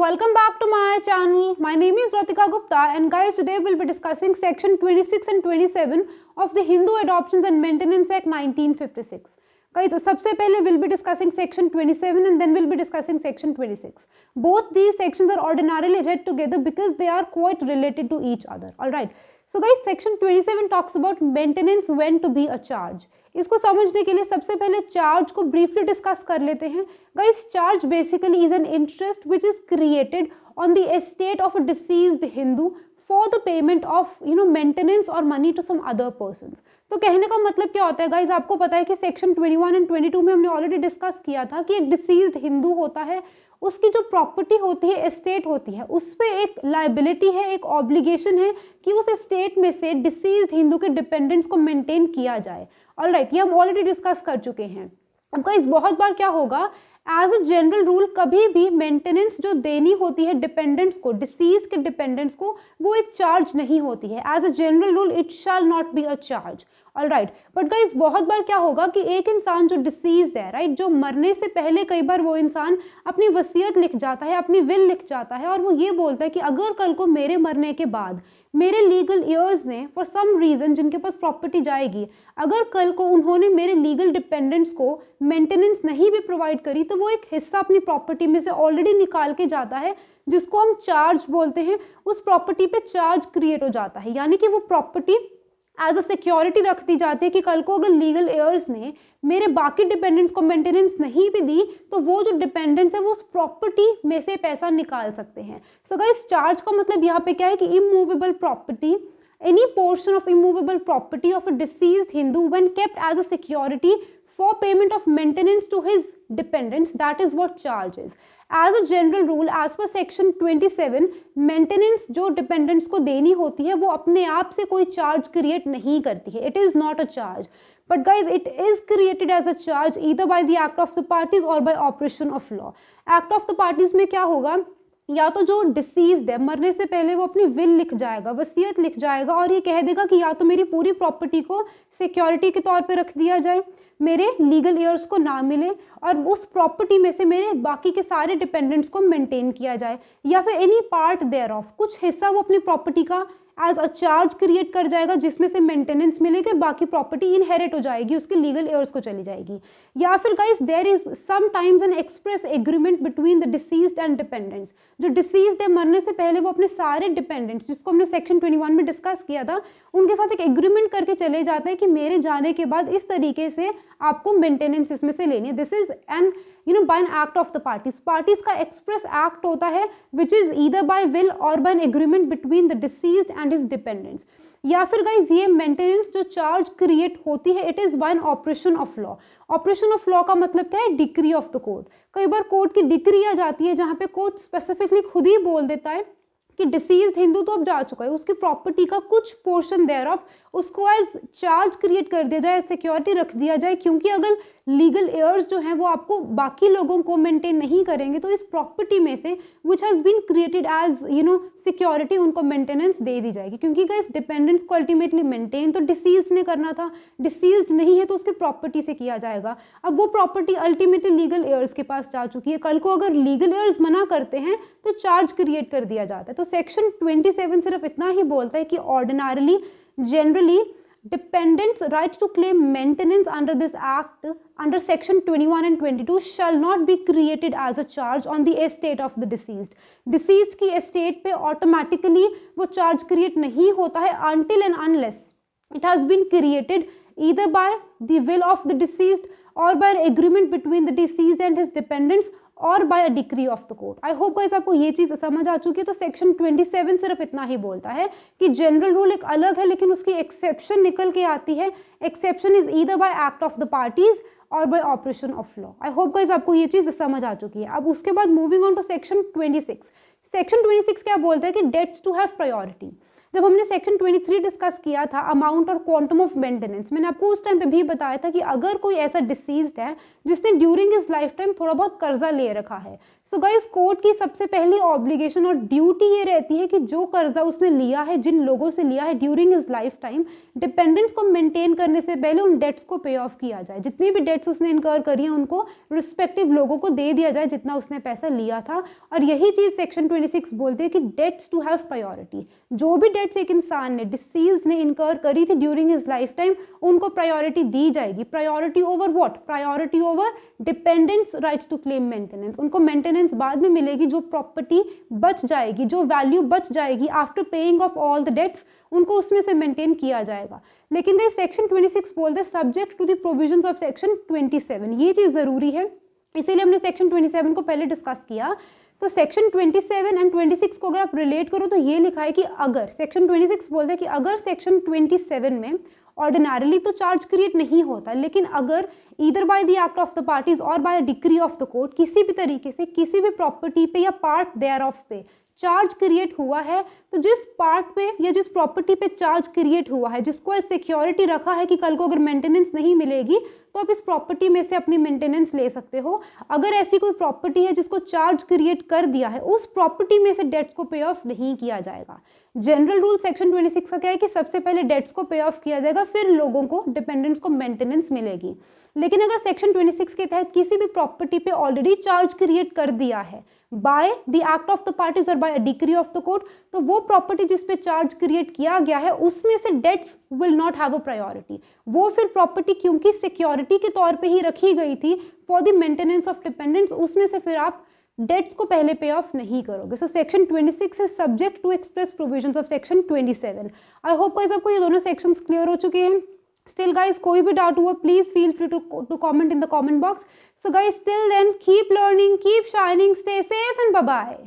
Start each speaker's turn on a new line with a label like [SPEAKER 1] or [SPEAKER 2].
[SPEAKER 1] welcome back to my channel. My name is Ratika Gupta and guys, today we'll be discussing section 26 and 27 of the Hindu Adoptions and Maintenance Act 1956. Guys, सबसे पहले we'll be discussing section 27 and then we'll be discussing section 26. Both these sections are ordinarily read together because they are quite related to each other. Alright. So guys, section 27 talks about maintenance when to be a charge. इसको समझने के लिए सबसे पहले charge को briefly discuss कर लेते हैं. Guys, charge basically is an interest which is created on the estate of a deceased Hindu for the payment of maintenance or money to some other persons. तो कहने का मतलब क्या होता है गाइस, आपको पता है कि सेक्शन 21 एंड 22 में हमने ऑलरेडी डिस्कस किया था कि एक डिसीज्ड हिंदू होता है, उसकी जो प्रॉपर्टी होती है, एस्टेट होती है, उस पर एक लाइबिलिटी है, एक ऑब्लिगेशन है कि उस एस्टेट में से डिसीज्ड हिंदू के डिपेंडेंट्स को मेंटेन किया जाए. ऑलराइट, ये हम ऑलरेडी डिस्कस कर चुके हैं. अब गाइस, बहुत बार क्या होगा, एज अ जनरल रूल कभी भी मेंटेनेंस जो देनी होती है डिपेंडेंट्स को, डिसीज के डिपेंडेंट्स को, वो एक चार्ज नहीं होती है. As a general rule it shall not be a charge. Alright, but guys बहुत बार क्या होगा कि एक इंसान जो डिसीज है, राइट, जो मरने से पहले कई बार वो इंसान अपनी वसीयत लिख जाता है, अपनी विल लिख जाता है और वो ये बोलता है कि अगर कल को मेरे मरने के बाद मेरे लीगल ईयर्स ने फॉर सम रीज़न, जिनके पास प्रॉपर्टी जाएगी, अगर कल को उन्होंने मेरे लीगल डिपेंडेंट्स को मेंटेनेंस नहीं भी प्रोवाइड करी, तो वो एक हिस्सा अपनी प्रॉपर्टी में से ऑलरेडी निकाल के जाता है, जिसको हम चार्ज बोलते हैं. उस प्रॉपर्टी पे चार्ज क्रिएट हो जाता है, यानी कि वो प्रॉपर्टी एज अ सिक्योरिटी रख दी जाती है कि कल को अगर लीगल एयर्स ने मेरे बाकी डिपेंडेंट्स को मेंटेनेंस नहीं भी दी, तो वो जो डिपेंडेंट्स है वो उस प्रॉपर्टी में से पैसा निकाल सकते हैं. सो गाइस, चार्ज का मतलब यहाँ पे क्या है कि immovable property, any portion of immovable property of a deceased Hindu when kept as a security for payment of maintenance to his dependents, that is what charge is. As a general rule, as per section 27, maintenance जो dependents को देनी होती है वो अपने आप से कोई charge create नहीं करती है. It is not a charge. But guys, it is created as a charge either by the act of the parties or by operation of law. Act of the parties में क्या होगा, या तो जो deceased है मरने से पहले वो अपनी विल लिख जाएगा, वसीयत लिख जाएगा और ये कह देगा कि या तो मेरी पूरी प्रॉपर्टी को सिक्योरिटी के तौर पे रख दिया जाए, मेरे लीगल ईयर्स को ना मिले और उस प्रॉपर्टी में से मेरे बाकी के सारे डिपेंडेंट्स को मेंटेन किया जाए, या फिर एनी पार्ट देयर ऑफ, कुछ हिस्सा वो अपनी प्रॉपर्टी का एज अ चार्ज क्रिएट कर जाएगा जिसमें से मेंटेनेंस मिलेगी और बाकी प्रॉपर्टी इनहेरिट हो जाएगी, उसके लीगल एयर्स को चली जाएगी. या फिर guys, there is sometimes an express agreement between the deceased and dependents. जो डिसीज्ड है मरने से पहले वो अपने सारे डिपेंडेंट्स, जिसको हमने सेक्शन 21 में डिस्कस किया था, उनके साथ एक एग्रीमेंट करके चले जाते हैं कि मेरे जाने के बाद इस तरीके से आपको मेंटेनेंस इसमें से लेनी है. This is an by an act of the parties का express act होता है which is either by will or by an agreement between the deceased and his dependents. या फिर गाइज ये मेंटेनेंस जो चार्ज क्रिएट होती है, it is by an operation of law. Operation of law का मतलब क्या है, डिक्री ऑफ द कोर्ट. कई बार कोर्ट की डिक्री आ जाती है जहाँ पे कोर्ट स्पेसिफिकली खुद ही बोल देता है कि डिसीज्ड हिंदू तो अब जा चुका है, उसकी प्रॉपर्टी का कुछ पोर्शन देयर ऑफ उसको एज चार्ज क्रिएट कर दिया जाए, सिक्योरिटी रख दिया जाए, क्योंकि अगर लीगल एयर्स जो हैं वो आपको बाकी लोगों को मेंटेन नहीं करेंगे तो इस प्रॉपर्टी में से which has been created as security उनको मेंटेनेंस दे दी जाएगी. क्योंकि गाइस डिपेंडेंट्स को अल्टीमेटली मेंटेन तो डिसीज्ड ने करना था, डिसीज्ड नहीं है तो उसकी प्रॉपर्टी से किया जाएगा. अब वो प्रॉपर्टी अल्टीमेटली लीगल एयर्स के पास जा चुकी है, कल को अगर लीगल एयर्स मना करते हैं तो चार्ज क्रिएट कर दिया जाता है. तो सेक्शन 27 सिर्फ इतना ही बोलता है कि ordinarily, generally, dependents' right to claim maintenance under this act, under section 21 and 22, shall not be created as a charge on the estate of the deceased. Deceased की estate पे automatically वो charge create नहीं होता है until and unless it has been created either by the will of the deceased or by an agreement between the deceased and his dependents और by a decree of the court. I hope guys आपको ये चीज़ समझ आ चुकी है. तो section 27 सिर्फ इतना ही बोलता है कि जनरल रूल एक अलग है लेकिन उसकी एक्सेप्शन निकल के आती है. Exception is either by act of the parties or by operation of law. I hope guys आपको ये चीज़ समझ आ चुकी है. अब उसके बाद moving on to section 26. Section 26 क्या बोलता है कि डेट्स टू हैव प्रायोरिटी. जब हमने सेक्शन 23 डिस्कस किया था, अमाउंट और क्वांटम ऑफ मेंटेनेंस, मैंने आपको उस टाइम पे भी बताया था कि अगर कोई ऐसा डिसीज्ड है जिसने ड्यूरिंग हिज लाइफ टाइम थोड़ा बहुत कर्जा ले रखा है, सो गाइस कोर्ट की सबसे पहली ऑब्लिगेशन और ड्यूटी ये रहती है कि जो कर्जा उसने लिया है, जिन लोगों से लिया है during his life time, dependents को मेंटेन करने से पहले उन डेट्स को पे ऑफ किया जाए। जितनी भी डेट्स उसने इनकर करी है उनको रिस्पेक्टिव लोगों को दे दिया जाए जितना उसने पैसा लिया था। और यही चीज़ सेक्शन 26 बोलते हैं कि डेट्स टू हैव प्रायोरिटी। जो भी डेट्स एक इंसान ने, डिसीज्ड ने इनकर करी थी ड्यूरिंग हिज लाइफ टाइम, उनको प्रायोरिटी दी जाएगी। Priority over what? Priority over dependents rights to claim maintenance. उनको मेंटेनेंस बाद में मिलेगी। जो प्रॉपर्टी बच जाएगी, जो वैल्यू बच जाएगी after paying off all the debts, उनको उसमें से मेंटेन किया जाएगा। लेकिन गाइस सेक्शन 26 बोलते हैं subject to the provisions of section 27। ये चीज़ ज़रूरी है, इसीलिए हमने सेक्शन 27 को पहले डिस्कस किया। तो सेक्शन 27 एंड 26 को अगर आप रिलेट करो तो ये लिखा है कि अगर सेक्शन 26 बोलते हैं कि अगर सेक्शन 27 में ऑर्डिनरली तो चार्ज क्रिएट नहीं होता, लेकिन अगर either by the act of the parties or by decree of the court किसी भी तरीके से किसी भी प्रॉपर्टी पे या पार्ट देयर ऑफ पे चार्ज क्रिएट हुआ है, तो जिस पार्ट पे या जिस प्रॉपर्टी पे चार्ज क्रिएट हुआ है, जिसको सिक्योरिटी रखा है कि कल को अगर मेंटेनेंस नहीं मिलेगी तो आप इस प्रॉपर्टी में से अपनी मेंटेनेंस ले सकते हो। अगर ऐसी कोई प्रॉपर्टी है जिसको चार्ज क्रिएट कर दिया है, उस प्रॉपर्टी में से डेट्स को पे ऑफ नहीं किया जाएगा। जनरल रूल सेक्शन 26 का क्या है कि सबसे पहले डेट्स को पे ऑफ किया जाएगा, फिर लोगों को, डिपेंडेंट्स को मेंटेनेंस मिलेगी। लेकिन अगर सेक्शन 26 के तहत किसी भी प्रॉपर्टी पे ऑलरेडी चार्ज क्रिएट कर दिया है by the act of the parties or by decree of the court, तो वो प्रॉपर्टी जिस पे चार्ज क्रिएट किया गया है उसमें से debts will not have a priority. वो फिर प्रॉपर्टी क्योंकि सिक्योरिटी के तौर पे ही रखी गई थी for the maintenance of dependents, उसमें से फिर आप डेट्स को पहले पे ऑफ नहीं करोगे। So section 26 is subject to express provisions of section 27। I hope guys आपको ये दोनों सेक्शंस क्लियर हो चुके हैं। Still guys, कोई भी डाउट हुआ please feel free to comment in the comment box. So guys, till then keep learning, keep shining, stay safe and bye bye.